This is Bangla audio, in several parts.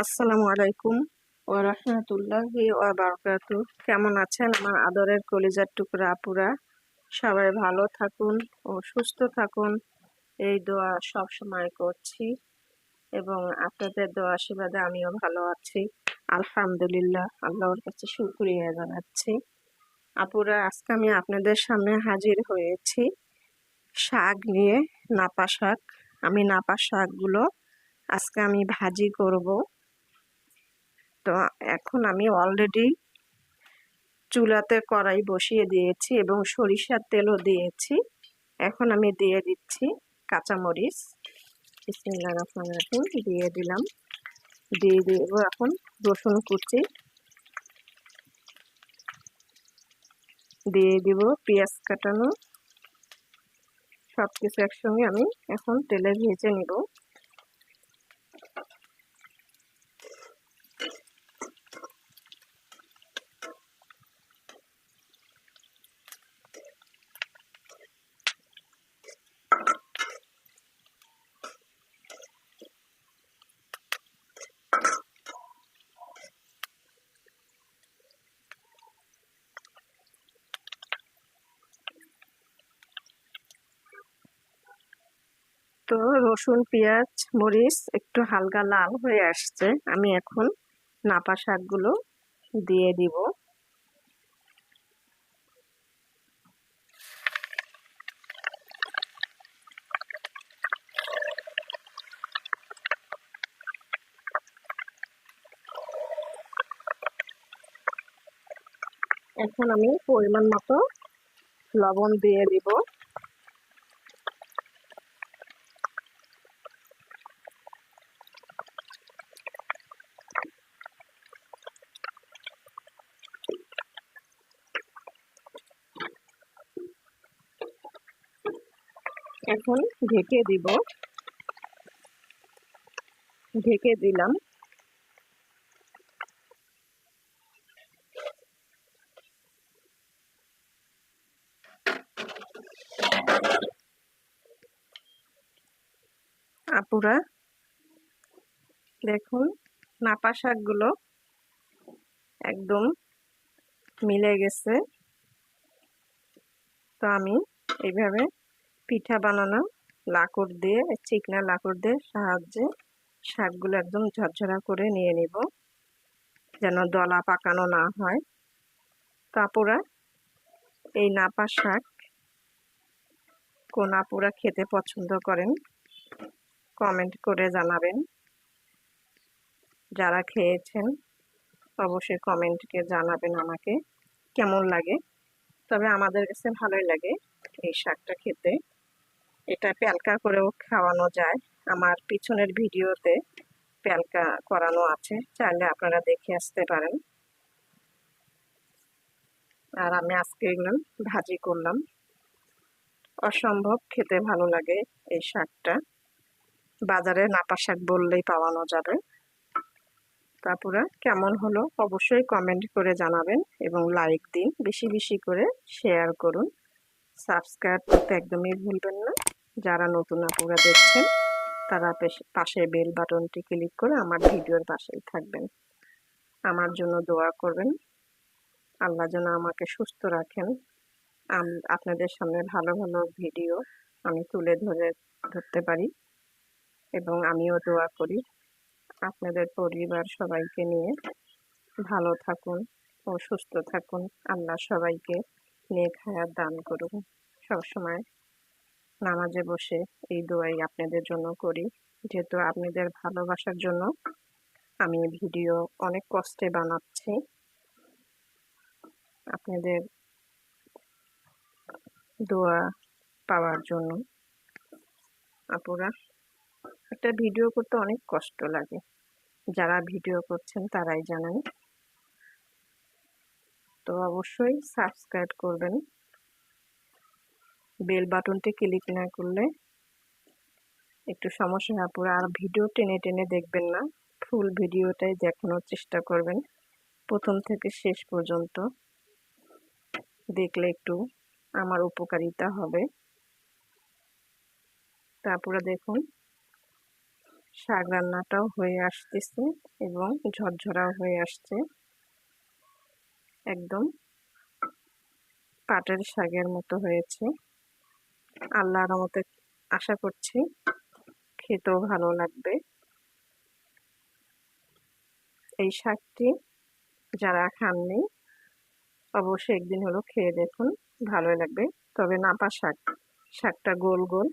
আসসালামু আলাইকুম ওয়া রাহমাতুল্লাহি ওয়া বারাকাতুহু। কেমন আছেন আমার আদরের কলিজার টুকরা আপুরা? সবাই ভালো থাকুন ও সুস্থ থাকুন, এই দোয়া সব সময় করছি এবং আপনাদের দোয়া আশীর্বাদে আমিও ভালো আছি। আলহামদুলিল্লাহ, আল্লাহর কাছে শুকরিয়া জানাচ্ছি। আপুরা, আজকে আমি আপনাদের সামনে হাজির হয়েছি শাক নিয়ে, নাপা শাক। আমি নাপা শাকগুলো আজকে আমি ভাজি করব। তো এখন আমি অলরেডি চুলাতে কড়াই বসিয়ে দিয়েছি এবং সরিষার তেলও দিয়েছি। এখন আমি দিয়ে দিচ্ছি কাঁচামরিচ। বিসমিল্লাহির রহমানির রহিম দিয়ে দিলাম। দিয়ে দেব এখন রসুন কুচি, দিয়ে দিব পেঁয়াজ কাটানো। সবকিছু একসঙ্গে আমি এখন তেলে ভেজে নিব। তো রসুন, পেঁয়াজ, মরিচ একটু হালকা লাল হয়ে আসছে। আমি এখন নাপা শাকগুলো দিয়ে দিব। এখন আমি পরিমাণ মতো লবণ দিয়ে দিব। এখন ঢেকে দিব। ঢেকে দিলাম। আপুরা দেখুন, নাপা শাকগুলো একদম মিলে গেছে। তো আমি এইভাবে পিঠা বানানো লাকড় দিয়ে, চিকনা লাকড় দিয়ে সাহায্যে শাকগুলো একদম ঝরঝরা করে নিয়ে নিব, যেন দলা পাকানো না হয়। তো আপুরা, এই নাপা শাক কোন আপুরা খেতে পছন্দ করেন কমেন্ট করে জানাবেন। যারা খেয়েছেন অবশ্যই কমেন্টকে জানাবেন আমাকে কেমন লাগে। তবে আমাদের কাছে ভালোই লাগে এই শাকটা খেতে। এটা প্যালকা করেও খাওয়ানো যায়। আমার পিছনের ভিডিওতে প্যালকা করানো আছে, চাইলে আপনারা দেখে আসতে পারেন। আর আমি আজকে এগুলো ভাজি করলাম। অসম্ভব খেতে ভালো লাগে এই শাকটা। বাজারে নাপা শাক বললেই পাওয়ানো যাবে। তারপরে কেমন হলো অবশ্যই কমেন্ট করে জানাবেন এবং লাইক দিন, বেশি বেশি করে শেয়ার করুন। সাবস্ক্রাইব করতে একদমই ভুলবেন না। যারা নতুন আপুরা দেখছেন তারা পাশে বেল বাটনটি ক্লিক করে আমার ভিডিওর পাশেই থাকবেন। আমার জন্য দোয়া করবেন। আল্লাহ যেন আমাকে সুস্থ রাখেন। আপনাদের সামনে ভালো ভালো ভিডিও আমি ধরতে পারি এবং আমিও দোয়া করি আপনাদের পরিবার সবাইকে নিয়ে ভালো থাকুন ও সুস্থ থাকুন। আল্লাহ সবাইকে নেক হায়াত দান করুন। সবসময় নামাজে বসে এই দোয়াই আপনাদের জন্য করি, যেহেতু আপনাদের ভালোবাসার জন্য আমি ভিডিও অনেক কষ্টে বানাচ্ছি। আপনাদের দোয়া পাওয়ার জন্য। আপুরা, একটা ভিডিও করতে অনেক কষ্ট লাগে, যারা ভিডিও করছেন তারাই জানেন। তো অবশ্যই সাবস্ক্রাইব করবেন। বেল বাটনটি ক্লিক না করলে একটু সমস্যা হয় আপুরা। আর ভিডিও টেনে টেনে দেখবেন না, ফুল ভিডিওটাই দেখানোর চেষ্টা করবেন। প্রথম থেকে শেষ পর্যন্ত দেখলে একটু আমার উপকারিতা হবে। তা আপুরা দেখুন, শাক রান্নাটাও হয়ে আসতেছে এবং ঝরঝরাও হয়ে আসছে, একদম পাটের শাকের মতো হয়েছে। আল্লাহর রহমতে আশা করছি খেতেও ভালো লাগবে। এই শাকটি যারা খাননি অবশ্যই একদিন হলো খেয়ে দেখুন, ভালোই লাগবে। তবে নাপা শাক, শাকটা গোল গোল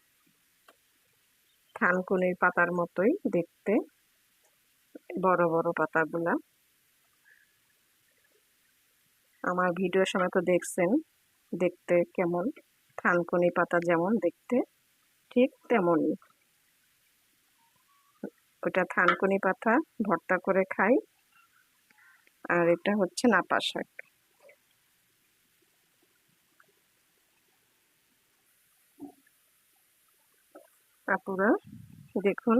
থানকুনির পাতার মতোই দেখতে, বড় বড় পাতাগুলা। আমার ভিডিওর সময় তো দেখছেন দেখতে কেমন, থানকুনি পাতা যেমন দেখতে ঠিক তেমনই। ওটা থানকুনি পাতা ভর্তা করে খাই, আর এটা হচ্ছে নাপা শাক। আপুরা দেখুন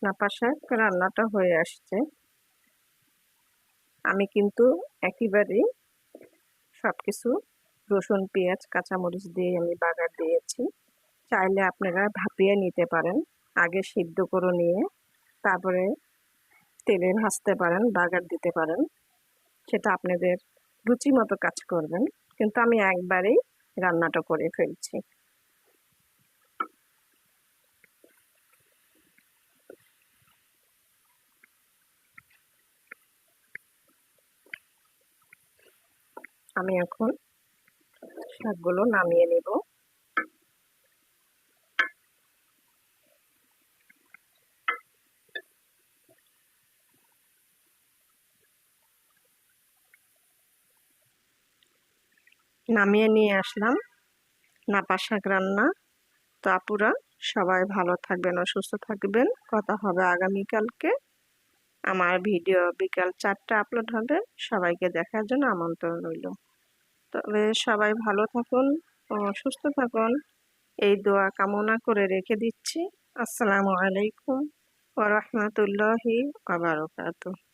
নাপা শাক রান্নাটা হয়ে আসছে। আমি কিন্তু একেবারেই সবকিছু রসুন পেঁয়াজ কাঁচামরিচ দিয়ে আমি বাগার দিয়েছি। চাইলে আপনারা ভাপিয়ে নিতে পারেন, আগে সিদ্ধ করে নিয়ে তারপরে তেলে ভাজতে পারেন, বাগার দিতে পারেন, সেটা আপনাদের রুচি মতো কাজ করবেন। কিন্তু আমি একবারেই রান্নাটা করে ফেলছি। আমি এখন শাকগুলো নামিয়ে নেব। নামিয়ে নিয়ে আসলাম নাপা শাক রান্না। তো আপুরা সবাই ভালো থাকবেন ও সুস্থ থাকবেন। কথা হবে আগামীকালকে। আমার ভিডিও বিকাল 4টায় আপলোড হবে, সবাইকে দেখার জন্য আমন্ত্রণ রইল। তবে সবাই ভালো থাকুন ও সুস্থ থাকুন, এই দোয়া কামনা করে রেখে দিচ্ছি। আসসালামু আলাইকুম ওয়া রাহমাতুল্লাহি ওয়া বারাকাতুহু।